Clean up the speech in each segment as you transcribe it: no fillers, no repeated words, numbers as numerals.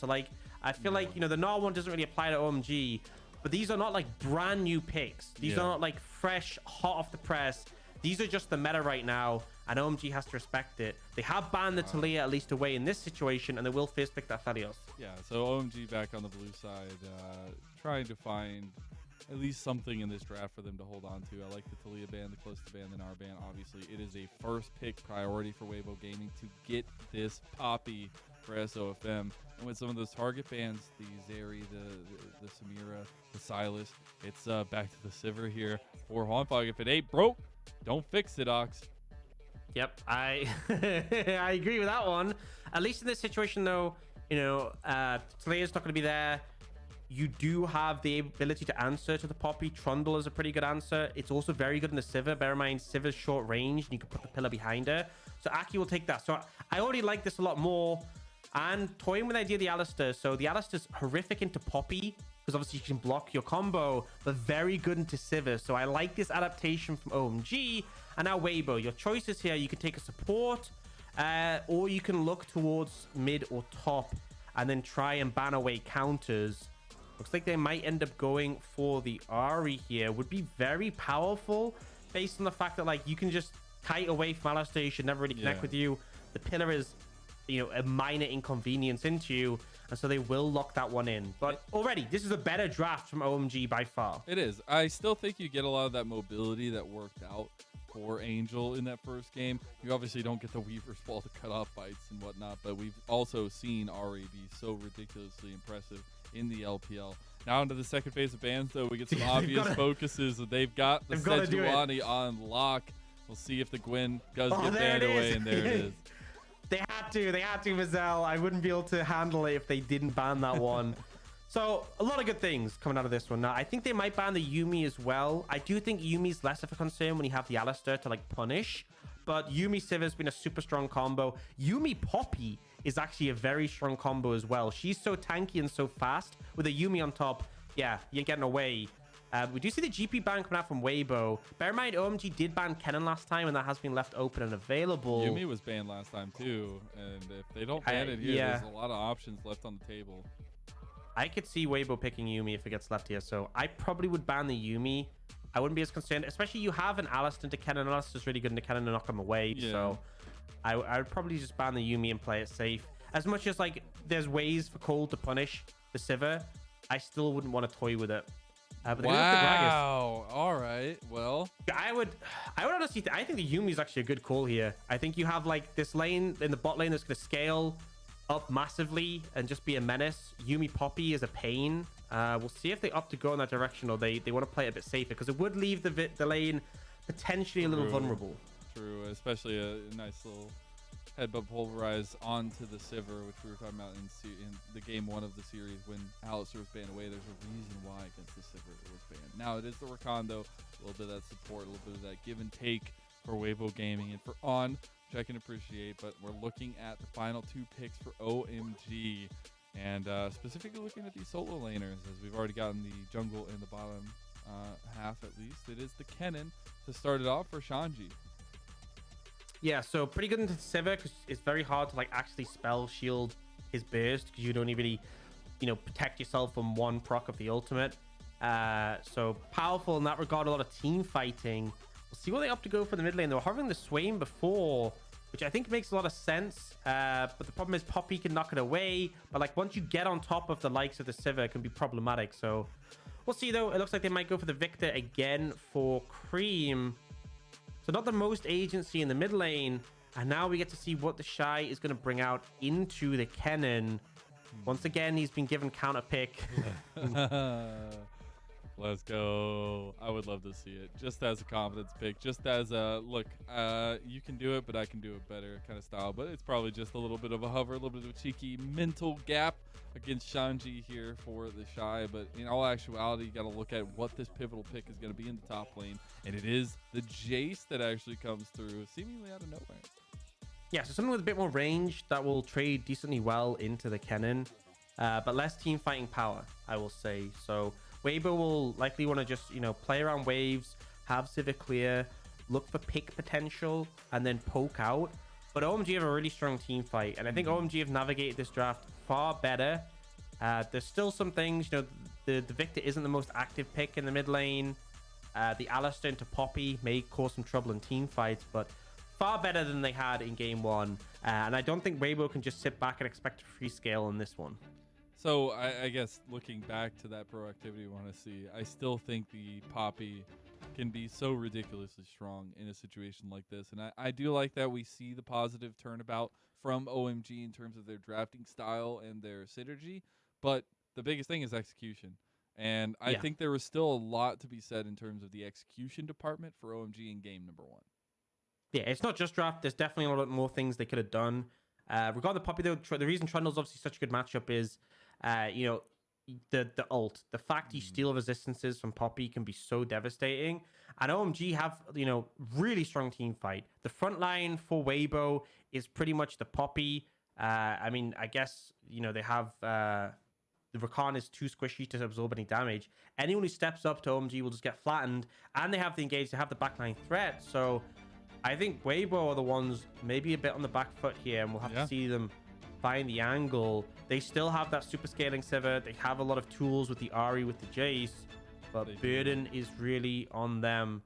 So like, I feel like, you know, the Gnar one doesn't really apply to OMG, but these are not like brand new picks. These are not like fresh, hot off the press. These are just the meta right now, and OMG has to respect it. They have banned the Taliyah at least away in this situation, and they will first pick the Aphelios. Yeah, so OMG back on the blue side, trying to find at least something in this draft for them to hold on to. I like the Taliyah ban, the close to ban, the Gnar ban. Obviously, it is a first pick priority for Weibo Gaming to get this Poppy for SofM. And with some of those target bans, the Zeri, the Samira, the Silas, it's back to the Sivir here for Huanfeng. If it ain't broke, don't fix it, Aux. Yep, I I agree with that one. At least in this situation, though, you know, Taliyah's not going to be there. You do have the ability to answer to the Poppy. Trundle is a pretty good answer. It's also very good in the Sivir. Bear in mind, Sivir's short range, and you can put the pillar behind her. So Ahri will take that. So I already like this a lot more. And toying with the idea of the Alistar. So the Alistar's horrific into Poppy, because obviously you can block your combo, but very good into Sivir. So I like this adaptation from OMG. And now Weibo, your choices here. You can take a support, or you can look towards mid or top and then try and ban away counters. Looks like they might end up going for the Ahri here. Would be very powerful based on the fact that, like, you can just kite away from Alistar. You should never really connect with you. The pillar is, you know, a minor inconvenience into you, and so they will lock that one in. But already, this is a better draft from OMG by far. It is. I still think you get a lot of that mobility that worked out for Angel in that first game. You obviously don't get the Weaver's Ball to cut off bites and whatnot, but we've also seen Ahri be so ridiculously impressive in the LPL. Now into the second phase of bans, though, we get some obvious focuses. They've got the Sejuani on lock. We'll see if the Gwen does get banned away, and there it is. They had to, Mazel. I wouldn't be able to handle it if they didn't ban that one. So a lot of good things coming out of this one. Now, I think they might ban the Yuumi as well. I do think Yuumi's less of a concern when you have the Alistar to like punish, but Yuumi Sivir has been a super strong combo. Yuumi Poppy is actually a very strong combo as well. She's so tanky and so fast with a Yuumi on top. Yeah, you're getting away. We do see the GP ban coming out from Weibo. Bear in mind, OMG did ban Kennen last time, and that has been left open and available. Yuumi was banned last time too, and if they don't ban it here, there's a lot of options left on the table. I could see Weibo picking Yuumi if it gets left here, so I probably would ban the Yuumi. I wouldn't be as concerned, especially you have an Alistar into Kennen. Alistar's really good into Kennen to knock him away, so I would probably just ban the Yuumi and play it safe. As much as like there's ways for Cole to punish the Sivir, I still wouldn't want to toy with it. Wow. All right. Well, I would honestly, I think the Yuumi is actually a good call here. I think you have like this lane in the bot lane that's going to scale up massively and just be a menace. Yuumi Poppy is a pain. We'll see if they opt to go in that direction, or they want to play it a bit safer, because it would leave the lane potentially a little vulnerable. True, especially a nice little headbutt pulverize onto the Sivir, which we were talking about in the game 1 of the series when Alistar was banned away. There's a reason why against the Sivir it was banned. Now it is the Rakan, though. A little bit of that support, a little bit of that give and take for Weibo Gaming and for On, which I can appreciate. But we're looking at the final 2 picks for OMG, and specifically looking at these solo laners, as we've already gotten the jungle in the bottom half at least. It is the Kennen to start it off for Shanji. Yeah, so pretty good into Sivir, because it's very hard to like actually spell shield his burst, because you'd only really, you know, protect yourself from one proc of the ultimate. So powerful in that regard. A lot of team fighting. We'll see what they opt to go for the mid lane. They were hovering the Swain before, which I think makes a lot of sense. But the problem is Poppy can knock it away. But like once you get on top of the likes of the Sivir, it can be problematic. So we'll see though. It looks like they might go for the Viktor again for Creme. So not the most agency in the mid lane. And now we get to see what TheShy is going to bring out into the Kennen. Once again, he's been given counter pick. Let's go. I would love to see it. Just as a confidence pick. Just as a, look, you can do it, but I can do it better kind of style. But it's probably just a little bit of a hover, a little bit of a cheeky mental gap against Shanji here for TheShy. But in all actuality, you got to look at what this pivotal pick is going to be in the top lane. And it is the Jayce that actually comes through seemingly out of nowhere. Yeah, so something with a bit more range that will trade decently well into the Kennen. But less team fighting power, I will say. So Weibo will likely want to just, you know, play around waves, have Sivir clear, look for pick potential, and then poke out. But OMG have a really strong team fight, and I think OMG have navigated this draft far better There's still some things, you know, the Viktor isn't the most active pick in the mid lane. The Alistar into Poppy may cause some trouble in team fights, but far better than they had in game one. And I don't think Weibo can just sit back and expect a free scale in this one. So I guess looking back to that proactivity we want to see, I still think the Poppy can be so ridiculously strong in a situation like this. And I do like that we see the positive turnabout from OMG in terms of their drafting style and their synergy. But the biggest thing is execution. And I think there was still a lot to be said in terms of the execution department for OMG in game number 1. Yeah, it's not just draft. There's definitely a lot more things they could have done. Regarding the Poppy, though, the reason Trundle's obviously such a good matchup is, you know, the ult. The fact you steal resistances from Poppy can be so devastating. And OMG have, you know, really strong team fight. The front line for Weibo is pretty much the Poppy. I mean, I guess, you know, they have... the Rakan is too squishy to absorb any damage. Anyone who steps up to OMG will just get flattened. And they have the engage, they have the backline threat. So I think Weibo are the ones maybe a bit on the back foot here. And we'll have to see them find the angle. They still have that super scaling Sivir. They have a lot of tools with the Ahri, with the Jayce. But burden is really on them.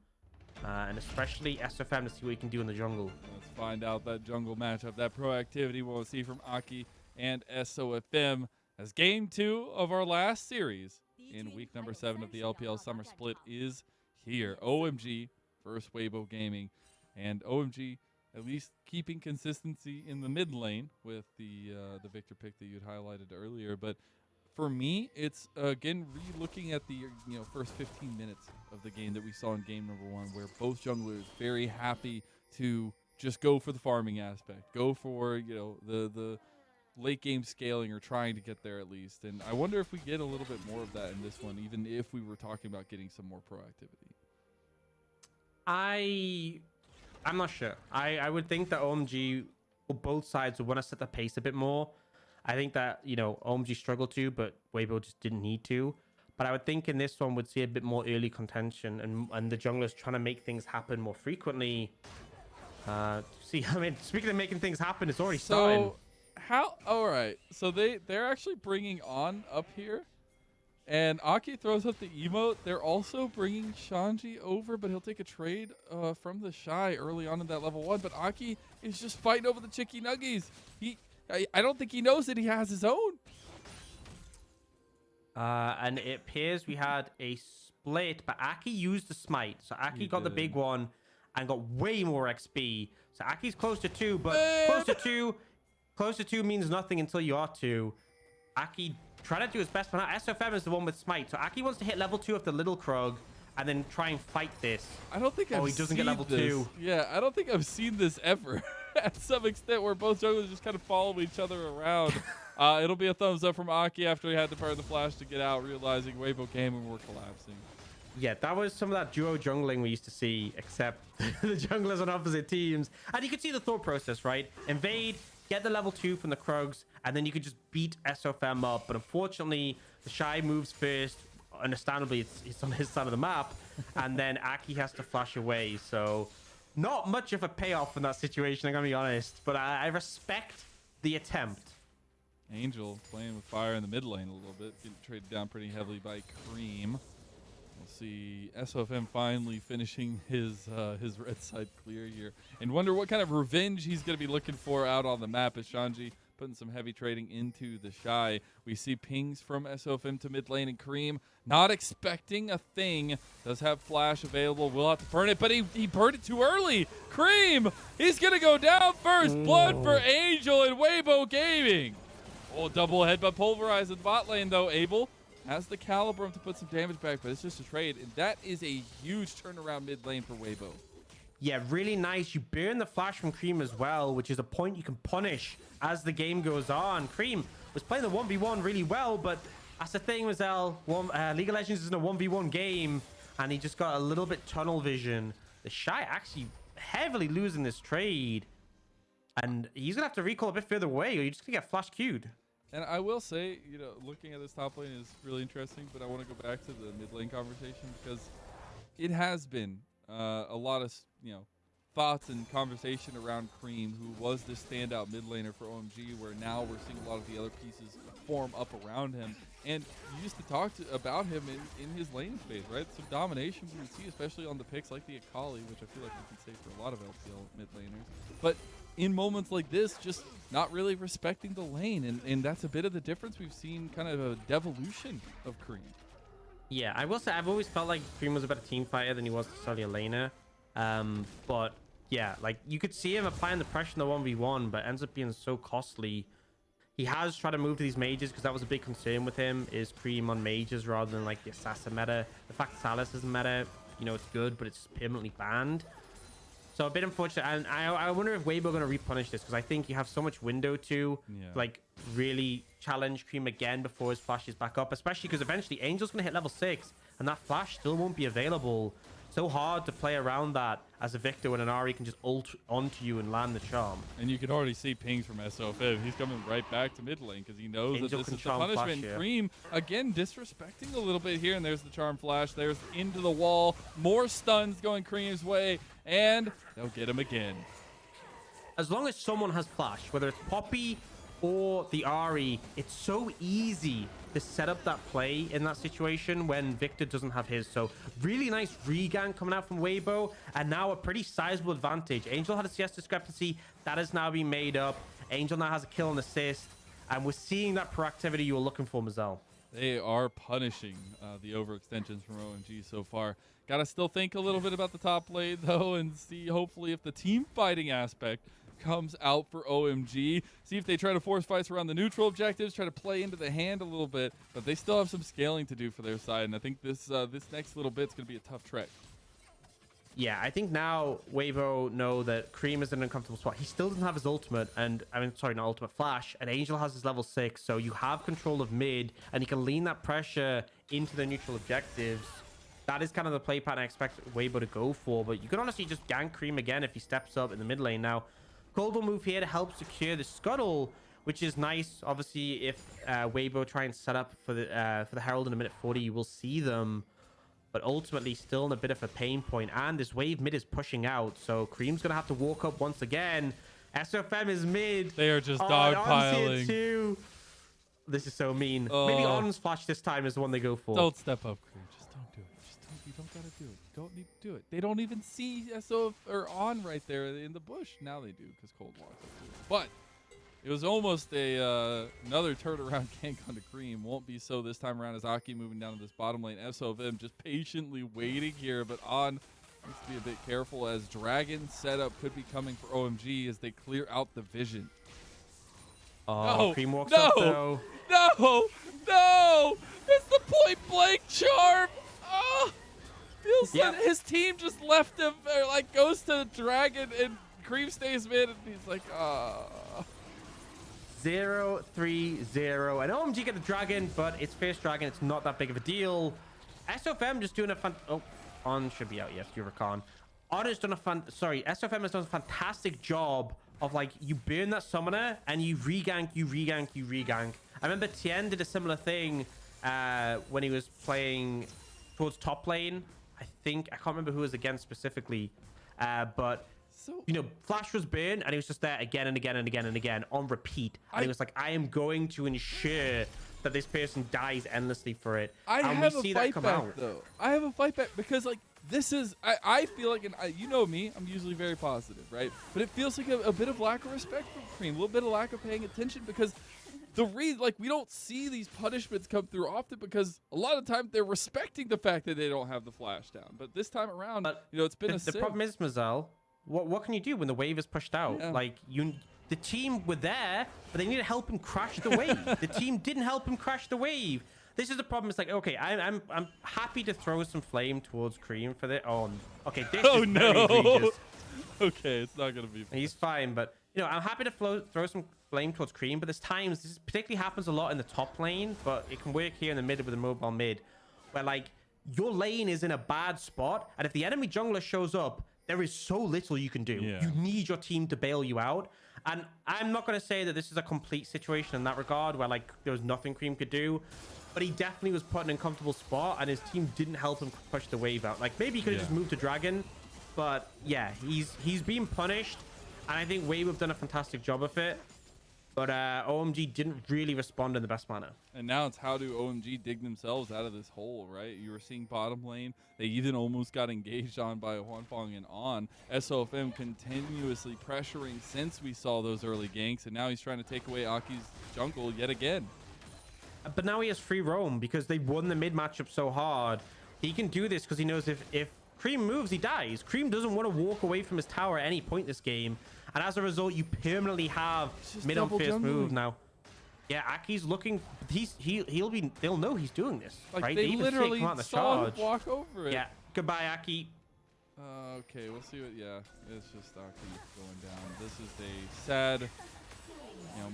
And especially SofM to see what he can do in the jungle. Let's find out that jungle matchup. That proactivity we'll see from Ahri and SofM. As game 2 of our last series in week number 7 of the LPL Summer Split is here. OMG versus Weibo Gaming. And OMG at least keeping consistency in the mid lane with the Viktor pick that you'd highlighted earlier. But for me, it's, again, re-looking at the first 15 minutes of the game that we saw in game number 1, where both junglers very happy to just go for the farming aspect. Go for, the late game scaling, or trying to get there at least. And I wonder if we get a little bit more of that in this one, even if we were talking about getting some more proactivity. I'm not sure. I would think that OMG, both sides would want to set the pace a bit more. I think that, OMG struggled to, but Weibo just didn't need to. But I would think in this one we'd see a bit more early contention, and the junglers trying to make things happen more frequently. Speaking of making things happen, it's already starting. So they're actually bringing On up here, and Ahri throws up the emote. They're also bringing Shanji over, but he'll take a trade from TheShy early on in that level 1. But Ahri is just fighting over the chicky nuggies. I don't think he knows that he has his own. And it appears we had a split, but Ahri used the smite, so Ahri got the big one and got way more XP. So Aki's close to 2, but close to 2 means nothing until you are 2. Ahri trying to do his best, but now SofM is the one with smite. So Ahri wants to hit level 2 of the little Krug and then try and fight this. I don't think he doesn't get level 2. Yeah, I don't think I've seen this ever at some extent, where both junglers just kind of follow each other around. It'll be a thumbs up from Ahri after he had to burn the flash to get out, realizing Weibo Gaming were collapsing. Yeah, that was some of that duo jungling we used to see, except the junglers on opposite teams. And you could see the thought process, right? Invade, get the level 2 from the Krugs, and then you could just beat SofM up. But unfortunately, TheShy moves first. Understandably, it's on his side of the map. And then Ahri has to flash away. So not much of a payoff in that situation, I'm going to be honest. But I respect the attempt. Angel playing with fire in the mid lane a little bit. Getting traded down pretty heavily by Creme. We'll see SofM finally finishing his red side clear here, and wonder what kind of revenge he's going to be looking for out on the map, as Shanji putting some heavy trading into TheShy. We see pings from SofM to mid lane, and Creme not expecting a thing. Does have flash available. Will have to burn it, but he burned it too early. Creme, he's going to go down first. Blood for Angel and Weibo Gaming. Oh, double headbutt pulverized in bot lane though. Abel has the Calibrum to put some damage back, but it's just a trade, and that is a huge turnaround mid lane for Weibo. Yeah, really nice. You burn the flash from Creme as well, which is a point you can punish as the game goes on. Creme was playing the 1v1 really well, but that's the thing, Mazel. League of Legends isn't a 1v1 game, and he just got a little bit tunnel vision. TheShy actually heavily losing this trade, and he's going to have to recall a bit further away, or you're just going to get flash queued. And I will say, looking at this top lane is really interesting, but I want to go back to the mid lane conversation, because it has been a lot of, thoughts and conversation around Creme, who was this standout mid laner for OMG, where now we're seeing a lot of the other pieces form up around him. And you used to talk about him in his lane phase, right? Some domination we would see, especially on the picks like the Akali, which I feel like we can say for a lot of LPL mid laners. But in moments like this, just not really respecting the lane. And that's a bit of the difference. We've seen kind of a devolution of Creme. Yeah, I will say I've always felt like Creme was a better team fighter than he was necessarily a laner. But yeah, like you could see him applying the pressure in the 1v1, but ends up being so costly. He has tried to move to these mages because that was a big concern with him, is Creme on mages rather than like the assassin meta. The fact that Salas isn't meta, you know, it's good, but it's permanently banned. So a bit unfortunate. And I wonder if Weibo going to repunish this, because I think you have so much window to like really challenge Creme again before his flash is back up, especially because eventually Angel's going to hit level 6 and that flash still won't be available. So hard to play around that as a Viktor when an Ahri can just ult onto you and land the charm. And you can already see pings from SofM. He's coming right back to mid lane because he knows Angel that this is the charm punishment. flash, yeah. Creme, again, disrespecting a little bit here. And there's the charm flash. There's into the wall. More stuns going Creme's way. And they'll get him again. As long as someone has flash, whether it's Poppy or the Ahri, it's so easy to set up that play in that situation when Viktor doesn't have his. So really nice regan coming out from Weibo, and now a pretty sizable advantage. Angel had a CS discrepancy that has now been made up. Angel now has a kill and assist, and we're seeing that proactivity you were looking for, Mazel. They are punishing the overextensions from OMG so far. Gotta still think a little bit about the top lane though, and see hopefully if the team fighting aspect comes out for OMG. See if they try to force fights around the neutral objectives, try to play into the hand a little bit, but they still have some scaling to do for their side, and I think this next little bit's going to be a tough trek. Yeah, I think now Weibo know that Creme is in an uncomfortable spot. He still doesn't have his ultimate, and I mean, sorry, not ultimate flash, and Angel has his level 6, so you have control of mid, and you can lean that pressure into the neutral objectives. That is kind of the play pattern I expect Weibo to go for, but you can honestly just gank Creme again if he steps up in the mid lane. Now, Gold will move here to help secure the scuttle, which is nice. Obviously, if Weibo try and set up for the Herald in a minute 40, you will see them. But ultimately, still in a bit of a pain point. And this wave mid is pushing out, so Creme's going to have to walk up once again. SofM is mid. They are just dogpiling. Too. This is so mean. Maybe On's flash this time is the one they go for. Don't step up, Creme. Just don't do it. You don't gotta do it. You don't need to do it. They don't even see SOF or On right there in the bush. Now they do because Cold walked up to it. But it was almost another turnaround gank onto Creme. Won't be so this time around as Aki moving down to this bottom lane. SofM just patiently waiting here, but On needs to be a bit careful as Dragon setup could be coming for OMG as they clear out the vision. Oh, no, Creme walks up though. No! It's the point blank charm. Oh. Feels like his team just left him, or like goes to Dragon, and Creme stays mid, and he's like, 0-3-0. And OMG get the Dragon, but it's first Dragon. It's not that big of a deal. SofM just doing a On should be out, yes, you're Rakan. On has done SofM has done a fantastic job of like, you burn that summoner, and you regank. I remember Tien did a similar thing when he was playing towards top lane. I can't remember who was against specifically, but you know, flash was burned and he was just there again and again on repeat. And he was like, I am going to ensure that this person dies endlessly for it. I have a fight back because like this is, I feel like, and you know me, I'm usually very positive, right? But it feels like a bit of lack of respect from Creme, a little bit of lack of paying attention, because the reason, like, we don't see these punishments come through often because a lot of times they're respecting the fact that they don't have the flash down. But this time around, you know, it's been the problem is, Mazel, what can you do when the wave is pushed out? Yeah. Like, the team were there, but they need to help him crash the wave. The team didn't help him crash the wave. This is the problem. It's like, okay, I'm happy to throw some flame towards Creme for the okay, this is very egregious. Okay, it's not gonna be. He's fine, but you know, I'm happy to throw some flame towards Creme, but there's times this particularly happens a lot in the top lane, but it can work here in the mid with a mobile mid, where like your lane is in a bad spot, and if the enemy jungler shows up, there is so little you can do. Yeah. You need your team to bail you out. And I'm not going to say that this is a complete situation in that regard, where like there was nothing Creme could do, but he definitely was put in an uncomfortable spot, and his team didn't help him push the wave out. Like maybe he could have just moved to Dragon, But yeah, he's being punished, and I think Weibo have done a fantastic job of it. But OMG didn't really respond in the best manner. And now it's how do OMG dig themselves out of this hole, right? You were seeing bottom lane. They even almost got engaged on by Huanfeng and on. SofM continuously pressuring since we saw those early ganks, and now he's trying to take away Aki's jungle yet again. But now he has free roam because they won the mid matchup so hard. He can do this because he knows if Creme moves, he dies. Creme doesn't want to walk away from his tower at any point this game. And as a result, you permanently have mid on first move now. Yeah, Aki's looking. They'll know he's doing this. Like right? they literally come out the saw charge. him walk over it. Yeah. Goodbye, Aki. Okay, we'll see what. Yeah, it's just Aki going down. This is a sad,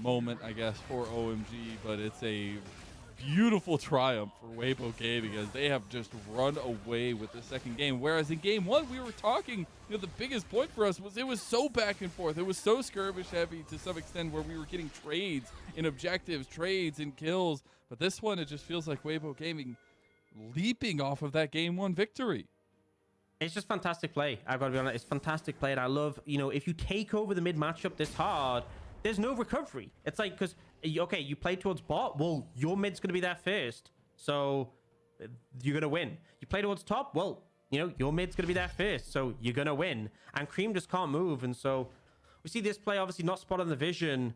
moment, I guess, for OMG, but it's a beautiful triumph for Weibo Gaming because they have just run away with the second game. Whereas in game one, we were talking, the biggest point for us was it was so back and forth. It was so skirmish heavy to some extent where we were getting trades in objectives, trades in kills. But this one, it just feels like Weibo Gaming leaping off of that game one victory. It's just fantastic play. I've got to be honest. It's fantastic play. And I love, if you take over the mid matchup this hard, there's no recovery. It's like, because, okay, you play towards bot. Well, your mid's going to be there first. So you're going to win. You play towards top. Well, your mid's going to be there first. So you're going to win. And Creme just can't move. And so we see this play obviously not spot on the vision.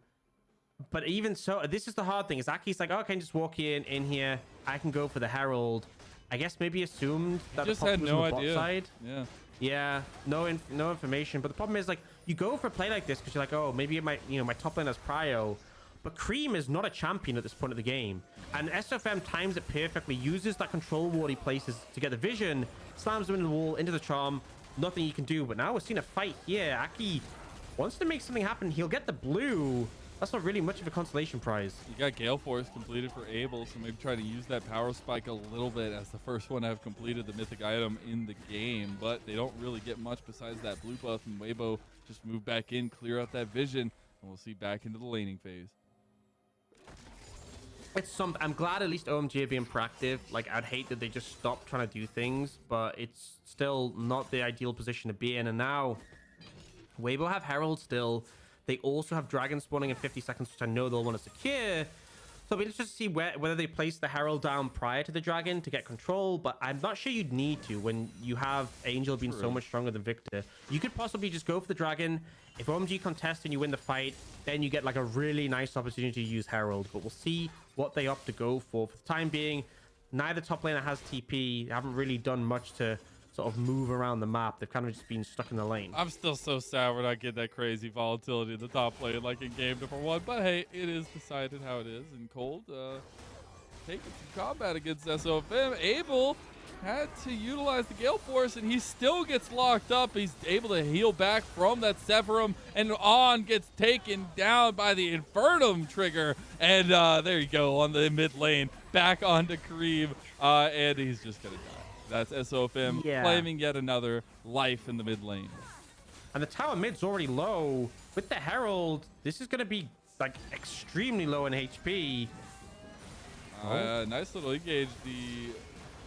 But even so, this is the hard thing. Is Aki's like, oh, I can just walk in here. I can go for the Herald. I guess maybe assumed that just the pop had was no on the idea. bot side. Yeah, no information. But the problem is, like, you go for a play like this because you're like, oh, maybe my top lane has prio. But Creme is not a champion at this point of the game, and SofM times it perfectly, uses that control ward he places to get the vision, slams him into the wall, into the charm. Nothing he can do. But now we're seeing a fight here. Aki wants to make something happen. He'll get the blue. That's not really much of a consolation prize. You got Gale Force completed for Abel, so maybe try to use that power spike a little bit as the first one to have completed the mythic item in the game, but they don't really get much besides that blue buff, and Weibo just move back in, clear out that vision, and we'll see back into the laning phase. I'm glad at least OMG are being proactive. Like, I'd hate that they just stopped trying to do things, but it's still not the ideal position to be in. And now Weibo have Herald still. They also have Dragon spawning in 50 seconds, which I know they'll want to secure. So let's just see whether they place the Herald down prior to the Dragon to get control. But I'm not sure you'd need to when you have Angel being so much stronger than Viktor. You could possibly just go for the Dragon. If OMG contest and you win the fight, then you get like a really nice opportunity to use Herald. But we'll see what they opt to go for. For the time being, neither top laner has TP. They haven't really done much to sort of move around the map. They've kind of just been stuck in the lane. I'm still so sad we're not getting that crazy volatility in the top lane like in game number one, but hey, it is decided how it is. And Cold taking some combat against SofM. Abel had to utilize the Gale Force, and he still gets locked up. He's able to heal back from that Sephiroth, and On gets taken down by the Infernum trigger. And there you go, on the mid lane, back onto Creme, and he's just gonna die. That's SofM claiming yet another life in the mid lane. And the tower mid's already low. With the Herald, this is going to be like extremely low in HP. Nice little engage. The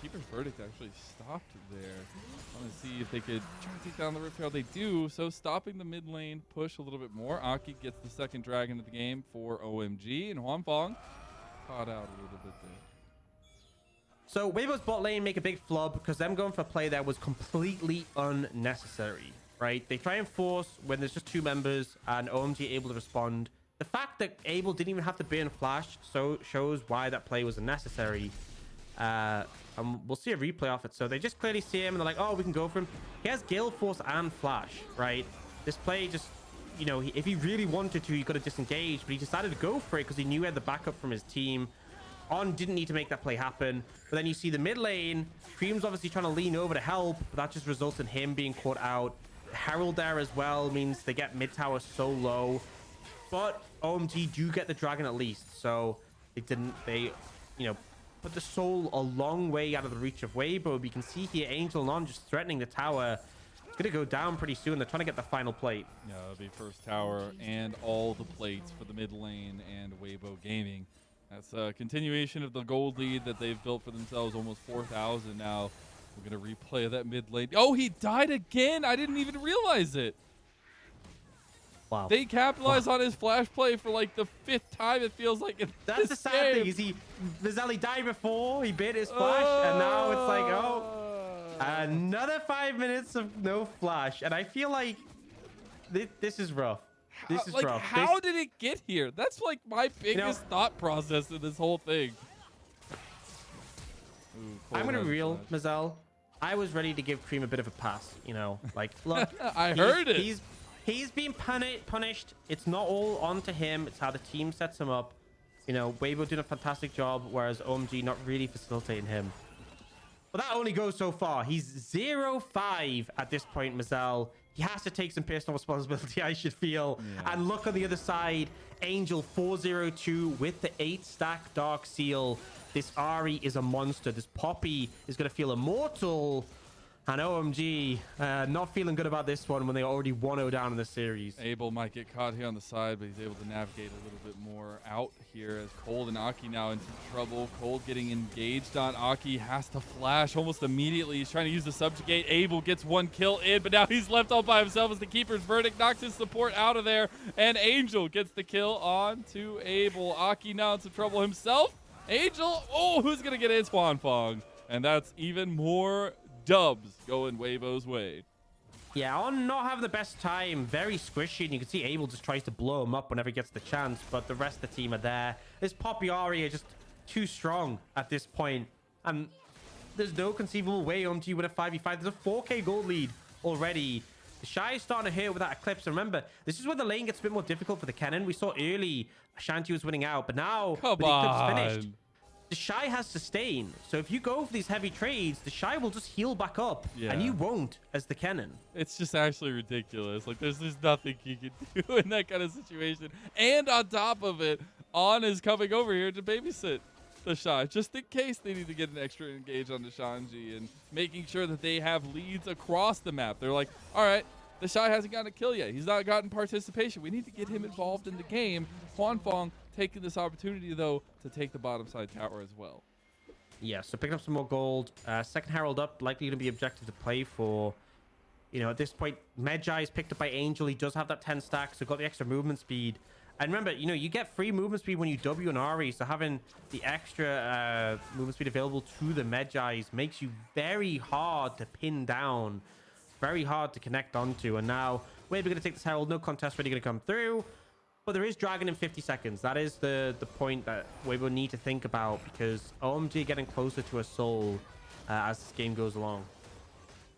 Keeper's Verdict actually stopped there. I want to see if they could try to take down the Rift Herald. They do, so stopping the mid lane push a little bit more. Aki gets the second dragon of the game for OMG, and Huanfeng caught out a little bit there. So Weibo's bot lane make a big flub because them going for a play that was completely unnecessary, right? They try and force when there's just two members and OMG able to respond. The fact that Abel didn't even have to burn flash shows why that play was unnecessary. And we'll see a replay off it. So they just clearly see him and they're like, oh, we can go for him. He has Gale Force and flash, right? This play just, if he really wanted to, he could have disengaged, but he decided to go for it because he knew he had the backup from his team. On didn't need to make that play happen. But then you see the mid lane. Creme's obviously trying to lean over to help, but that just results in him being caught out. Herald there as well means they get mid tower so low. But OMG do get the dragon at least. So they put the soul a long way out of the reach of Weibo. You can see here Angel and On just threatening the tower. It's going to go down pretty soon. They're trying to get the final plate. Yeah, it'll be first tower and all the plates for the mid lane and Weibo Gaming. That's a continuation of the gold lead that they've built for themselves, almost 4,000 now, We're going to replay that mid lane. Oh, he died again. I didn't even realize it. Wow. They capitalized on his flash play for like the 5th time, it feels like. That's the sad thing, is Mazel died before, he bit his flash, and now it's like, oh, another 5 minutes of no flash. And I feel like this is rough. This is rough. How did it get here? That's like my biggest thought process in this whole thing. Ooh, I'm going to be real, Mazel. I was ready to give Creme a bit of a pass, you know, like, look. I heard it. He's being punished. It's not all onto him. It's how the team sets him up. You know, Weibo doing a fantastic job, whereas OMG not really facilitating him. But that only goes so far. He's 0-5 at this point, Mazel. He has to take some personal responsibility, I should feel. Yeah. And look on the other side. Angel 4-0-2 with the 8-stack Dark Seal. This Ahri is a monster. This Poppy is going to feel immortal. And OMG, not feeling good about this one when they already 1-0 down in the series. Abel might get caught here on the side, but he's able to navigate a little bit more out here as Cold and Aki now into trouble. Cold getting engaged on Aki, has to flash almost immediately. He's trying to use the subjugate. Abel gets 1 kill in, but now he's left all by himself as the keeper's verdict knocks his support out of there. And Angel gets the kill on to Abel. Aki now into trouble himself. Angel, oh, who's going to get his Huanfeng? And that's even more dubs going Weibo's way. Yeah, on not having the best time, very squishy, and you can see Abel just tries to blow him up whenever he gets the chance, but the rest of the team are there. This Poppy Ahri are just too strong at this point, and there's no conceivable way OMG win a 5v5. There's a 4k gold lead already. TheShy is starting to hit with that Eclipse, and remember, this is where the lane gets a bit more difficult for the Kennen. We saw early Shanji was winning out, but now with the Eclipse finished, TheShy has sustain. So if you go for these heavy trades, TheShy will just heal back up, and you won't as the Kennen. It's just actually ridiculous. Like, there's nothing you can do in that kind of situation. And on top of it, On is coming over here to babysit TheShy, just in case they need to get an extra engage on the Shanji and making sure that they have leads across the map. They're like, all right, TheShy hasn't gotten a kill yet. He's not gotten participation. We need to get him involved in the game. Huanfeng taking this opportunity, though, to take the bottom side tower as well. Yeah, so picking up some more gold. Second Herald up, likely going to be objective to play for. You know, at this point, Medjai is picked up by Angel. He does have that 10 stack, so got the extra movement speed. And remember, you know, you get free movement speed when you W an Ahri, so having the extra movement speed available to the Medjais makes you very hard to pin down, very hard to connect onto. And now, we're going to take this Herald. No contest ready going to come through. But there is Dragon in 50 seconds. That is the point that Weibo need to think about, because OMG getting closer to a soul as this game goes along.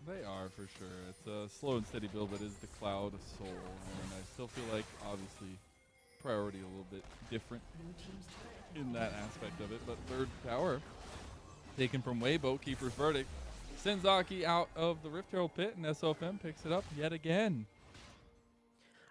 They are, for sure. It's a slow and steady build, but is the Cloud Soul. And I still feel like, obviously, priority a little bit different in that aspect of it. But third tower taken from Weibo, keeper's verdict, sends Aki out of the Rift Herald pit, and SofM picks it up yet again.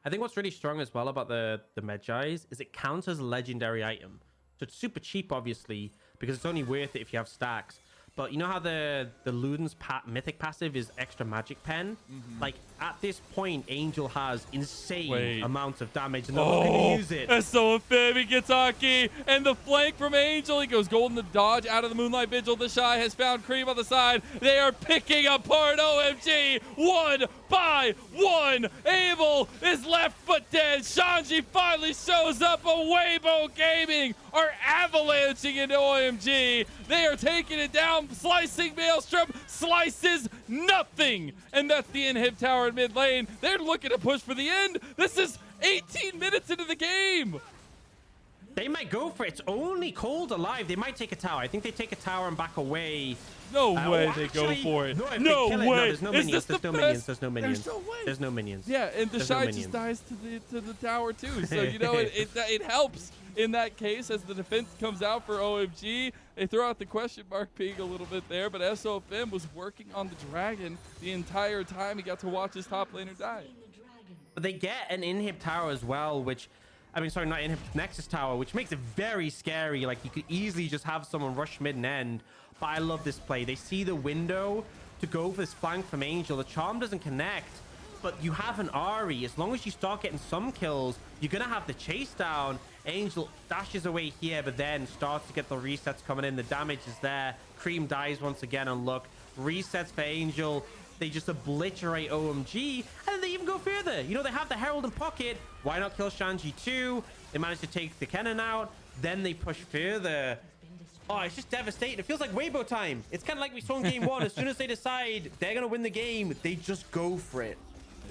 I think what's really strong as well about the Medjais is it counts as a legendary item. So it's super cheap, obviously, because it's only worth it if you have stacks. But you know how the Luden's mythic passive is extra magic pen? Like, at this point, Angel has insane amounts of damage, and they're not going to use it. SofM, he gets Aki, and the flank from Angel. He goes golden to dodge out of the Moonlight Vigil. TheShy has found Creme on the side. They are picking apart OMG 1 by 1. Abel is left but dead. Shanji finally shows up. Weibo Gaming are avalanching into OMG. They are taking it down. Slicing Maelstrom slices nothing, and that's the inhib tower in mid lane. They're looking to push for the end. This is 18 minutes into the game. They might go for it. It's only Cold alive. They might take a tower. I think they take a tower and back away. No way they go for it. No way. No, there's no Is minions. this There's no the minions. best? There's no minions. There's no way. There's no minions. Yeah, and TheShy just dies to the tower too. So, you know, it helps in that case as the defense comes out for OMG. They throw out the question mark ping a little bit there, but SofM was working on the dragon the entire time. He got to watch his top laner die. But they get an inhib tower as well, which, I mean, sorry, not inhib, Nexus tower, which makes it very scary. Like, you could easily just have someone rush mid and end. But I love this play. They see the window to go for this flank from Angel. The charm doesn't connect, but you have an Ahri. As long as you start getting some kills, you're going to have the chase down. Angel dashes away here, but then starts to get the resets coming in. The damage is there. Creme dies once again, and look, resets for Angel. They just obliterate OMG, and then they even go further. You know, they have the Herald in pocket. Why not kill Shanji too? They manage to take the Kennen out. Then they push further. Oh, it's just devastating. It feels like Weibo time. It's kind of like we saw in game one. As soon as they decide they're going to win the game, they just go for it.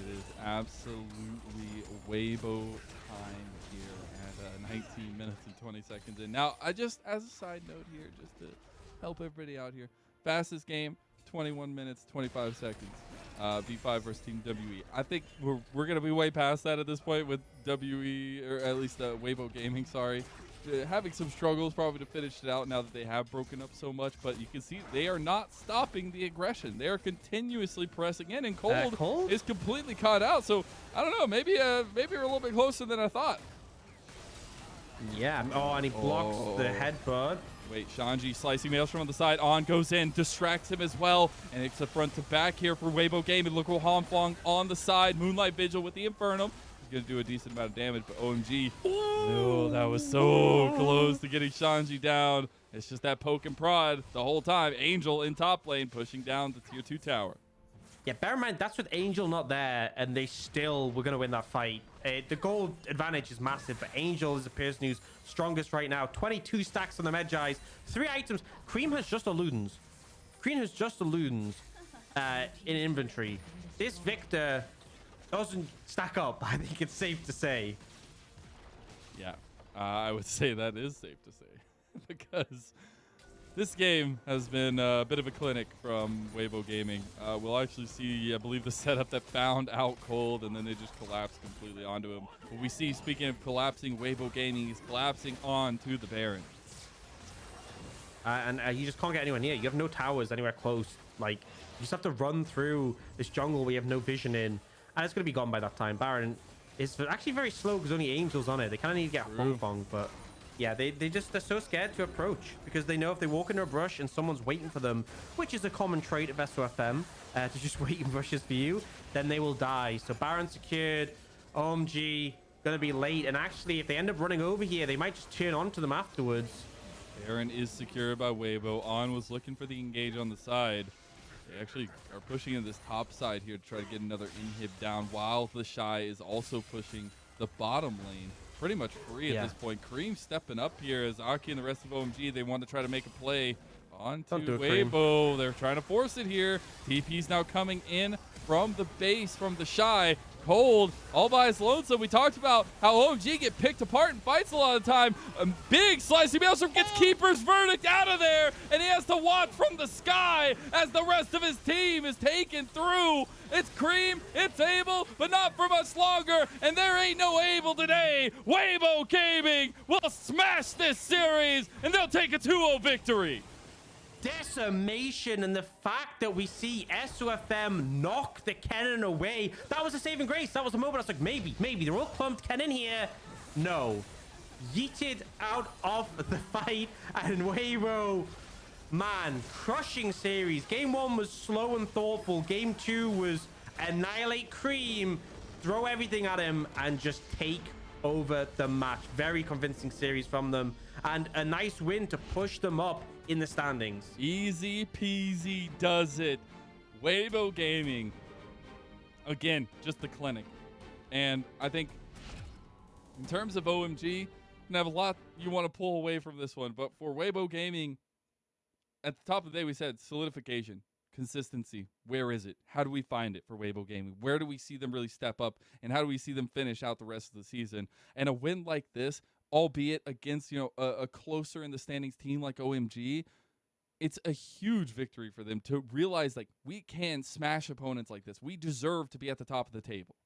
It is absolutely Weibo time here at 19 minutes and 20 seconds in. Now, I just, as a side note here, just to help everybody out here, fastest game, 21 minutes, 25 seconds. V5 versus Team WE. I think we're going to be way past that at this point with WE, or at least Weibo Gaming, sorry. Having some struggles probably to finish it out now that they have broken up so much, but you can see they are not stopping the aggression. They are continuously pressing in, and Cold is completely caught out. So I don't know, maybe we're a little bit closer than I thought. Yeah. Oh, and he blocks the headbutt. Wait, Shanji slicing nails from on the side. On goes in, distracts him as well, and it's a front to back here for Weibo Gaming. Look at Huanfeng on the side. Moonlight Vigil with the Infernum. Gonna do a decent amount of damage, but OMG, no, that was so close to getting Shanji down. It's just that poke and prod the whole time. Angel in top lane pushing down the tier 2 tower. Yeah, bear in mind, that's with Angel not there, and they still were going to win that fight. The gold advantage is massive, but Angel is the person who's strongest right now. 22 stacks on the Medjais, 3 items. Creme has just a Ludens. Creme has just a Ludens in inventory. This Viktor doesn't stack up, I think it's safe to say. Yeah, I would say that is safe to say because this game has been a bit of a clinic from Weibo Gaming. We'll actually see, I believe, the setup that found out Cold, and then they just collapsed completely onto him. What we see, speaking of collapsing, Weibo Gaming is collapsing onto the Baron. And you just can't get anywhere near. You have no towers anywhere close. Like, you just have to run through this jungle we have no vision in. And it's going to be gone by that time. Baron is actually very slow because only Angel's on it. They kind of need to get Huanfeng, but yeah, they're so scared to approach because they know if they walk into a brush and someone's waiting for them, which is a common trait of SofM, to just wait in brushes for you, then they will die. So Baron secured, OMG going to be late, and actually if they end up running over here, they might just turn on to them afterwards. Baron is secured by Weibo. On was looking for the engage on the side. They actually are pushing in this top side here to try to get another inhib down, while TheShy is also pushing the bottom lane pretty much free at this point. Creme stepping up here as Aki and the rest of OMG, they want to try to make a play onto Weibo. They're trying to force it here. TP's now coming in from the base from TheShy. Cold all by his lonesome. We talked about how OMG get picked apart in fights a lot of the time. A big slice. He also gets Keeper's Verdict out of there, and he has to watch from the sky as the rest of his team is taken through. It's Creme, it's Abel, but not for much longer, and there ain't no Abel today. Weibo Gaming will smash this series, and they'll take a 2-0 victory. Decimation, and the fact that we see SofM knock the Kennen away, that was a saving grace. That was a moment I was like, maybe they're all clumped. Kennen here, no, yeeted out of the fight. And Weibo, man, crushing series. Game 1 was slow and thoughtful. Game 2 was annihilate Creme, throw everything at him, and just take over the match. Very convincing series from them, and a nice win to push them up in the standings. Easy peasy does it. Weibo Gaming, again, just the clinic. And I think in terms of OMG, you can have a lot you want to pull away from this one, but for Weibo Gaming, at the top of the day we said solidification, consistency. Where is it? How do we find it for Weibo Gaming? Where do we see them really step up, and how do we see them finish out the rest of the season? And a win like this, albeit against, you know, a closer in the standings team like OMG, it's a huge victory for them to realize, like, we can smash opponents like this. We deserve to be at the top of the table.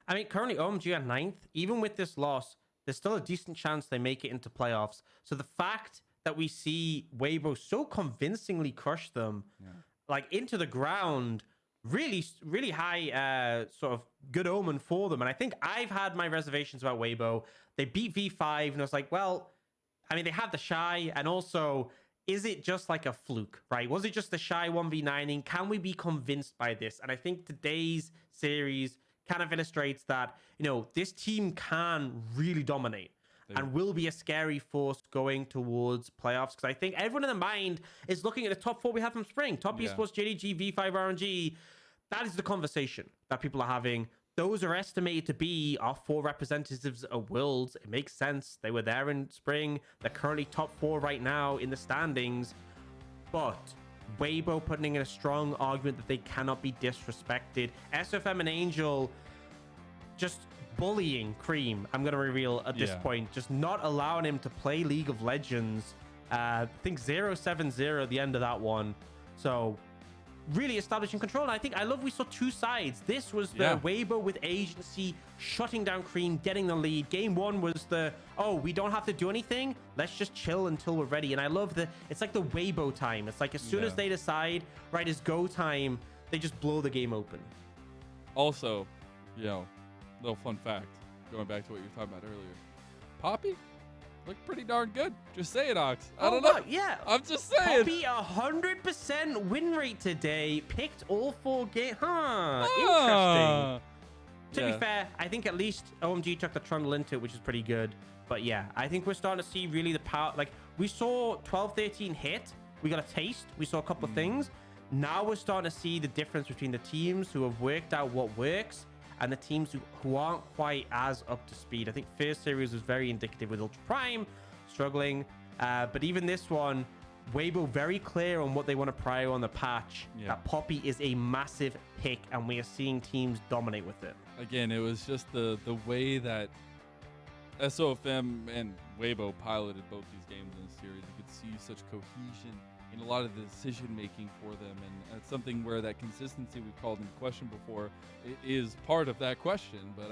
I mean, currently OMG at 9th. Even with this loss, there's still a decent chance they make it into playoffs. So the fact that we see Weibo so convincingly crush them, like, into the ground, really high sort of good omen for them. And I think I've had my reservations about Weibo. They beat V5, and I was like, well, I mean, they have TheShy, and also, is it just like a fluke, right? Was it just TheShy 1v9ing? Can we be convinced by this? And I think today's series kind of illustrates that, you know, this team can really dominate and will be a scary force going towards playoffs. Because I think everyone in the mind is looking at the top 4 we have from spring. Top Esports, JDG, V5, RNG. That is the conversation that people are having. Those are estimated to be our 4 representatives of Worlds. It makes sense. They were there in spring. They're currently top 4 right now in the standings. But Weibo putting in a strong argument that they cannot be disrespected. SofM and Angel just bullying Creme, I'm going to reveal at this point. Just not allowing him to play League of Legends. I think 0-7-0 at the end of that one. So really establishing control. And I think I love we saw 2 sides. This was the Weibo with agency shutting down Creme, getting the lead. Game 1 was the, oh, we don't have to do anything. Let's just chill until we're ready. And I love the, it's like the Weibo time. It's like as soon as they decide, right, it's go time, they just blow the game open. Also, you know, little fun fact, going back to what you were talking about earlier. Poppy looked pretty darn good. Just saying, Aux. I don't know. Yeah. I'm just saying. Poppy, 100% win rate today. Picked all 4 games. Interesting. To be fair, I think at least OMG took the Trundle into it, which is pretty good. But yeah, I think we're starting to see really the power. Like, we saw 12-13 hit. We got a taste. We saw a couple of things. Now we're starting to see the difference between the teams who have worked out what works and the teams who aren't quite as up to speed. I think first series was very indicative with Ultra Prime struggling. But even this one, Weibo very clear on what they want to prio on the patch. That Poppy is a massive pick, and we are seeing teams dominate with it. Again, it was just the way that SofM and Weibo piloted both these games in the series. You could see such cohesion in a lot of the decision making for them, and it's something where that consistency we've called into question before is part of that question. But